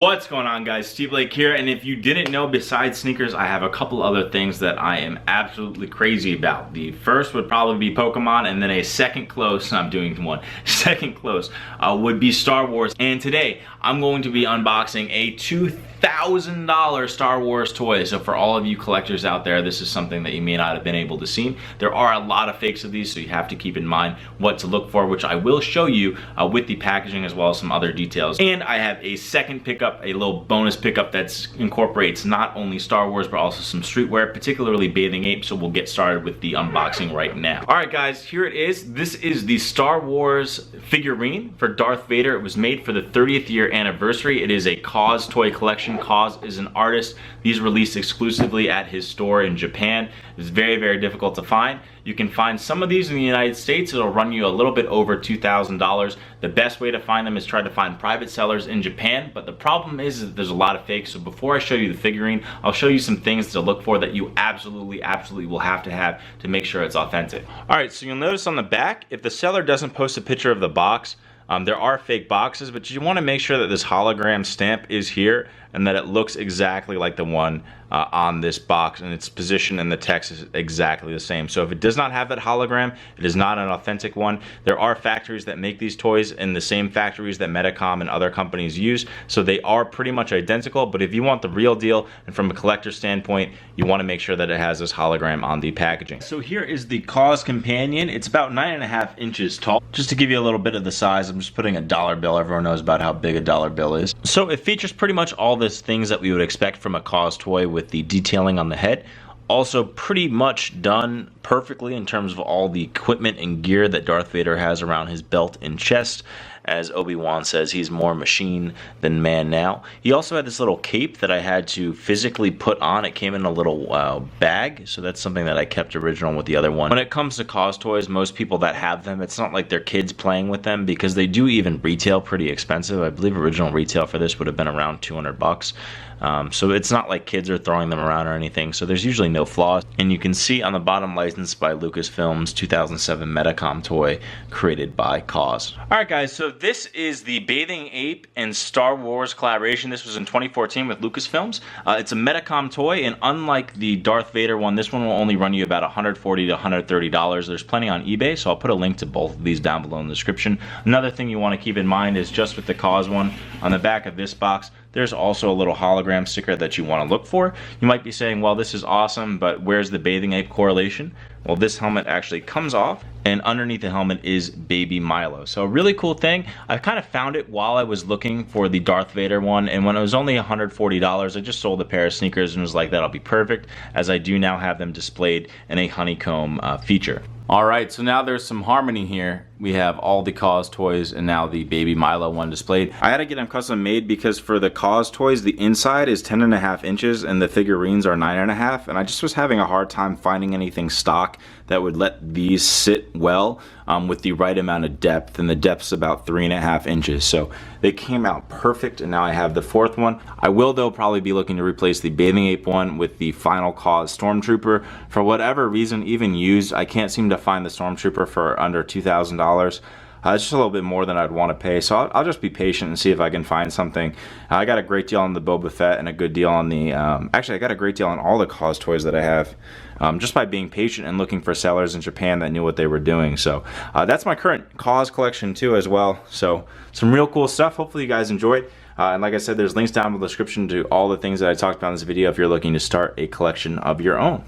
What's going on, guys? Steve Blake here, and if you didn't know, besides sneakers, I have a couple other things that I am absolutely crazy about. The first would probably be Pokemon, and then a second close, I'm doing one, second close would be Star Wars. And today, I'm going to be unboxing a $2,000 Star Wars toy. So for all of you collectors out there, this is something that you may not have been able to see. There are a lot of fakes of these, so you have to keep in mind what to look for, which I will show you with the packaging as well as some other details. And I have a second pickup, a little bonus pickup that incorporates not only Star Wars but also some streetwear, particularly Bathing Ape. So we'll get started with the unboxing right now. All right, guys, here it is. This is the Star Wars figurine for Darth Vader. It was made for the 30th year anniversary. It is a Kaws toy collection. Kaws is an artist. These released exclusively at his store in Japan. It's very, very difficult to find. You can find some of these in the United States. It'll run you a little bit over $2,000. The best way to find them is try to find private sellers in Japan, but the problem is that there's a lot of fakes. So before I show you the figurine, I'll show you some things to look for that you absolutely will have to make sure it's authentic. All right, so you'll notice on the back, if the seller doesn't post a picture of the box, there are fake boxes, but you want to make sure that this hologram stamp is here and that it looks exactly like the one on this box, and its position and the text is exactly the same. So if it does not have that hologram, it is not an authentic one. There are factories that make these toys in the same factories that Medicom and other companies use, so they are pretty much identical. But if you want the real deal, and from a collector standpoint, you want to make sure that it has this hologram on the packaging. So here is the Kaws Companion. It's about 9.5 inches tall. Just to give you a little bit of the size, I'm just putting a dollar bill. Everyone knows about how big a dollar bill is. So it features pretty much all the things that we would expect from a Kaws toy, with the detailing on the head. Also pretty much done perfectly in terms of all the equipment and gear that Darth Vader has around his belt and chest. As Obi-Wan says, he's more machine than man now. He also had this little cape that I had to physically put on. It came in a little bag, so that's something that I kept original with the other one. When it comes to Kaws toys, most people that have them, it's not like they're kids playing with them, because they do even retail pretty expensive. I believe original retail for this would have been around 200 bucks. So it's not like kids are throwing them around or anything, so there's usually no flaws. And you can see on the bottom, licensed by Lucasfilm's 2007 Medicom toy created by Kaws. Alright guys, so this is the Bathing Ape and Star Wars collaboration. This was in 2014 with Lucasfilms. It's a Medicom toy, and unlike the Darth Vader one, this one will only run you about $140 to $130. There's plenty on eBay, so I'll put a link to both of these down below in the description. Another thing you want to keep in mind is, just with the Kaws one, on the back of this box, there's also a little hologram sticker that you want to look for. You might be saying, well, this is awesome, but where's the Bathing Ape correlation? Well, this helmet actually comes off, and underneath the helmet is Baby Milo. So a really cool thing. I kind of found it while I was looking for the Darth Vader one, and when it was only $140, I just sold a pair of sneakers and was like, that'll be perfect, as I do now have them displayed in a honeycomb feature. Alright, so now there's some harmony here. We have all the Kaws toys and now the Baby Milo one displayed. I had to get them custom made because for the Kaws toys, the inside is 10.5 inches and the figurines are 9.5, and I just was having a hard time finding anything stock that would let these sit well with the right amount of depth, and the depth's about 3.5 inches. So they came out perfect, and now I have the fourth one. I will, though, probably be looking to replace the Bathing Ape one with the final Kaws Stormtrooper. For whatever reason, even used, I can't seem to find the Stormtrooper for under $2,000. It's just a little bit more than I'd want to pay, so I'll just be patient and see if I can find something. I got a great deal on the Boba Fett and a good deal on the... actually, I got a great deal on all the Kaws toys that I have, just by being patient and looking for sellers in Japan that knew what they were doing. So that's my current Kaws collection too as well. So some real cool stuff. Hopefully you guys enjoyed. And like I said, there's links down in the description to all the things that I talked about in this video if you're looking to start a collection of your own.